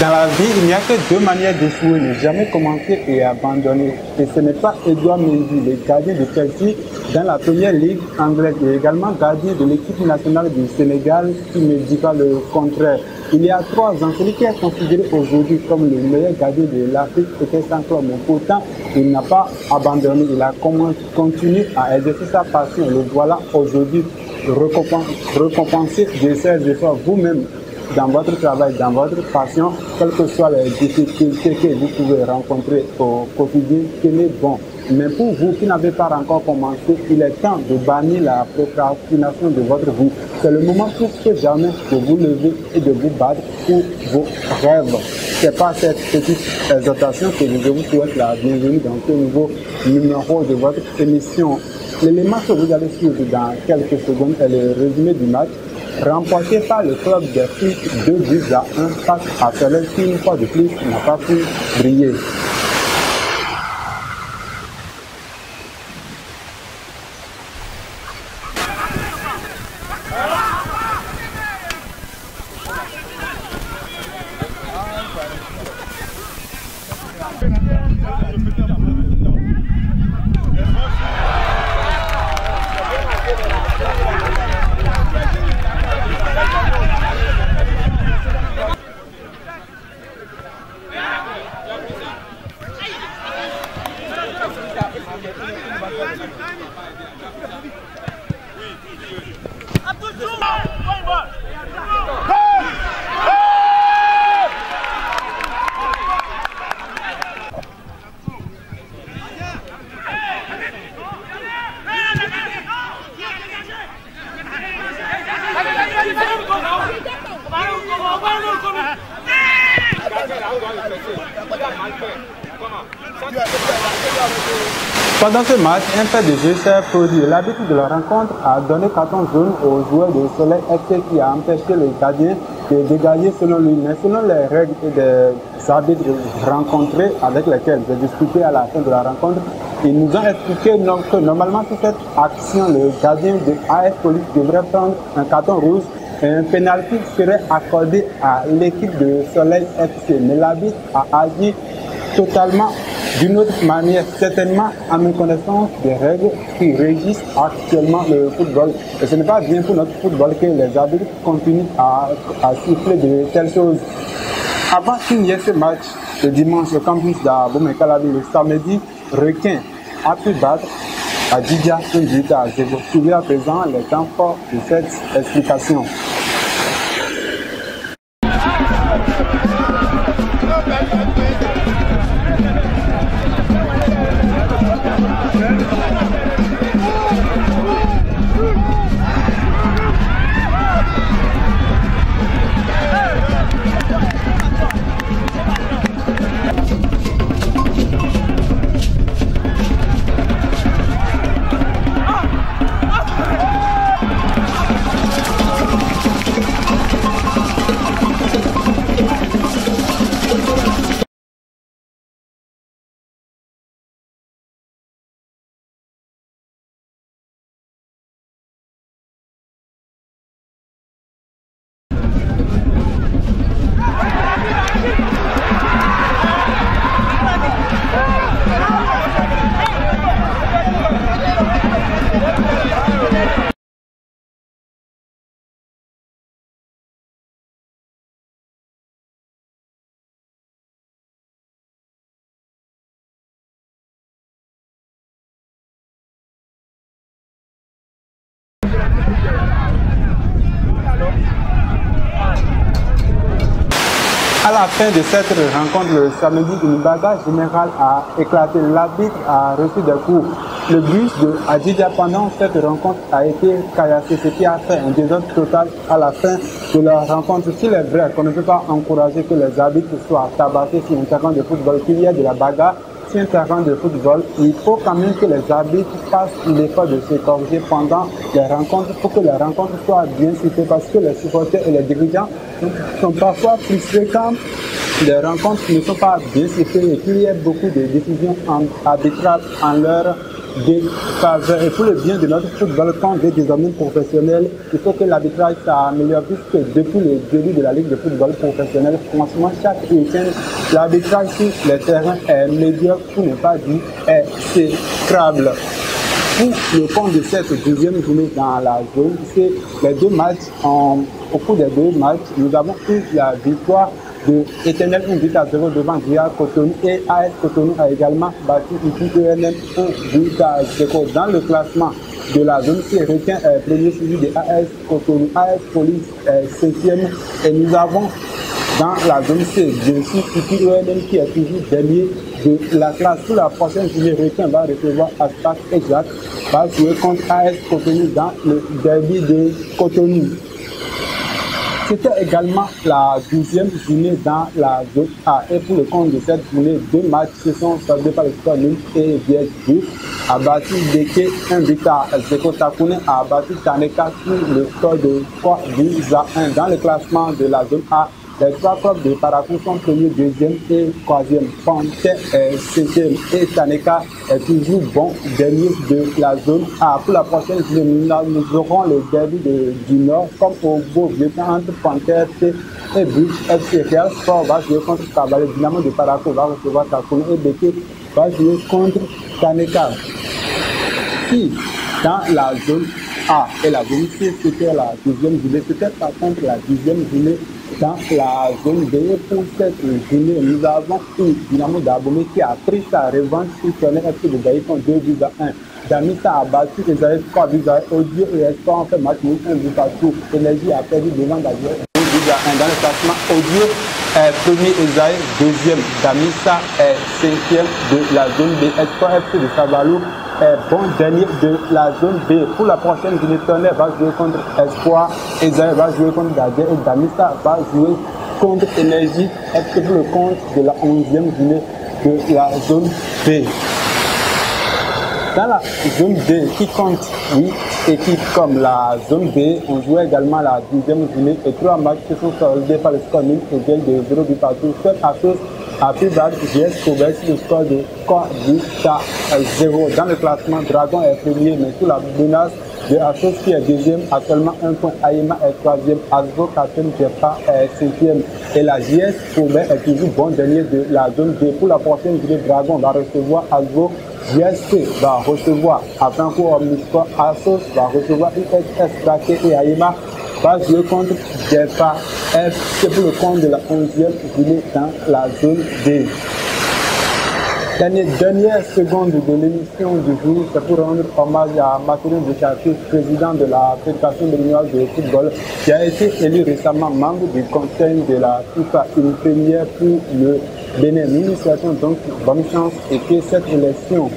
Dans la vie, il n'y a que deux manières d'échouer, ne jamais commencer et abandonner. Et ce n'est pas Edouard Mendy, le gardien de Chelsea dans la première ligue anglaise et également gardien de l'équipe nationale du Sénégal qui me dira le contraire. Il y a 3 ans, celui qui est considéré aujourd'hui comme le meilleur gardien de l'Afrique était Sanklo, mais pourtant il n'a pas abandonné, il a continué à exercer sa passion. Le voilà aujourd'hui récompensé de ses efforts vous-même. Dans votre travail, dans votre passion, quelles que soient les difficultés que vous pouvez rencontrer au quotidien, tenez bon. Mais pour vous qui n'avez pas encore commencé, il est temps de bannir la procrastination de votre vie. C'est le moment plus que jamais de vous lever et de vous battre pour vos rêves. C'est par cette petite exhortation que je vous souhaite la bienvenue dans ce nouveau numéro de votre émission. L'élément que vous allez suivre dans quelques secondes est le résumé du match remporté par le club des Flics 2-1 face à Soleil qui, une fois de plus, n'a pas pu briller. Pendant ce match, un fait de jeu s'est produit. L'arbitre de la rencontre a donné carton jaune aux joueurs de Soleil FC qui a empêché le gardien de dégager selon lui. Mais selon les règles et des arbitres rencontrés avec lesquels j'ai discuté à la fin de la rencontre, ils nous ont expliqué que normalement sur cette action, le gardien de AS Police devrait prendre un carton rouge et un pénalty serait accordé à l'équipe de Soleil FC. Mais l'arbitre a agi totalement d'une autre manière, certainement à mes connaissances des règles qui régissent actuellement le football. Et ce n'est pas bien pour notre football que les arbitres continuent à siffler de telles choses. Avant qu'il y ait ce match le dimanche au campus d'Abomey-Calavi, le samedi, Requin a pu battre Adidja 1-0. Suivez à présent les temps forts de cette explication. À la fin de cette rencontre, le samedi, une bagarre générale a éclaté. L'arbitre a reçu des coups. Le bus de Adidja pendant cette rencontre a été caillassé, ce qui a fait un désordre total à la fin de la rencontre. S'il est vrai qu'on ne peut pas encourager que les arbitres soient tabassés sur un terrain de football, qu'il y ait de la bagarre sur un terrain de football, il faut quand même que les arbitres fassent l'effort de se corriger pendant les rencontres pour que les rencontres soient bien citées, parce que les supporters et les dirigeants sont parfois frustrés quand les rencontres ne sont pas bien citées et qu'il y a beaucoup de décisions arbitrales en leur défaveur. Et pour le bien de notre football, quand on est désormais professionnel, il faut que l'arbitrage s'améliore, puisque depuis le début de la Ligue de football professionnel, franchement, chaque week-end, l'arbitrage sur les terrains est médiocre, pour ne pas dire exécrable. Pour le compte de cette deuxième journée dans la zone, c'est les deux matchs. Au cours des deux matchs, nous avons eu la victoire de Éternel 1 but à 0 devant Ria Cotonou, et AS Cotonou a également battu ici ENM 1 but à 0. Dans le classement de la zone C, Requin est premier suivi de AS Cotonou, AS Police est 5e, et nous avons dans la zone C, bien sûr, ici ENM qui est toujours dernier de la classe. Pour la prochaine journée, Requin va recevoir Aspac Exact, va jouer contre AS Cotonou dans le derby de Cotonou. C'était également la 12e journée dans la zone A. Et pour le compte de cette journée, deux matchs se sont soldés par le score nul, et VSB a battu Deke 1 but à 0. Takune a battu Taneka sur le score de 3 buts à 1. Dans le classement de la zone A, les trois clubs de Parakou sont premier, deuxième et troisième. Panthère est cinquième et Taneka est toujours bon dernier de la zone A. Pour la prochaine journée, nous aurons le derby du Nord, comme au beau vieux temps entre Panthère et Bush FC. Real Sport va jouer contre Kabalé. Dynamo de Parakou va recevoir Takune, et Beke va jouer contre Taneka. Si dans la zone A et la zone C, c'était la deuxième journée, c'était par contre la dixième journée dans la zone B. Pour cette journée, nous avons eu Dynamo d'Abomey qui a pris sa revanche sur Tonnerre FC de Gaïton 2 buts à 1. Damissa a battu Esaïe 3 buts à 1. Audio et Espoir ont fait match nul 1 but à tout. Énergie a perdu devant Gabriel 2 buts à 1. Dans le classement, Audio est premier, Esaïe deuxième. Damissa est cinquième de la zone B. Espoir FC de Sabalou est bon dernier de la zone B. Pour la prochaine journée, Tonnerre va jouer contre Espoir, Esaïe va jouer contre Gardien et Damissa va jouer contre Énergie FC pour le compte de la 11e journée de la zone B. Dans la zone D, qui compte 8 équipes comme la zone B, on jouait également la 10e journée et 3 matchs se sont soldés par le score nul et de 0 buts partout. Seul Assos a pu battre JS Kobe sur le score de 3 buts à 0. Dans le classement, Dragon est premier, mais sous la menace de Assos qui est deuxième à seulement 1 point. Aïma est troisième, Asgo Captain Jepa est cinquième. Et la JS Kobe est toujours bon dernier de la zone D. Pour la prochaine journée, Dragon va recevoir Asgo. JSC va recevoir Avanco Omnisport, Assos va recevoir ISS Braquet et Aïma va jouer contre Jepa FC pour le compte de la 11e journée dans la zone D. Dernière seconde de l'émission du jour, c'est pour rendre hommage à Marcelin Bouchartis, président de la Fédération béninoise de football, qui a été élu récemment membre du conseil de la FIFA, une première pour le Bénin. Nous nous souhaitons donc bonne chance et que cette élection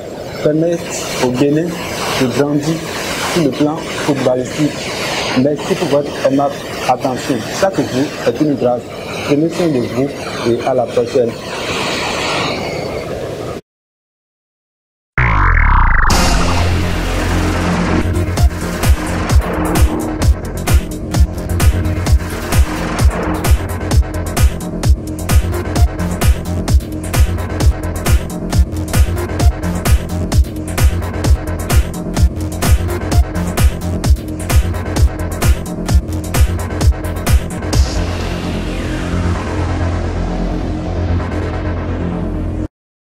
permette au Bénin de grandir sur le plan footballistique. Merci pour votre aimable attention. Chaque jour est une grâce. Prenez soin de vous et à la prochaine.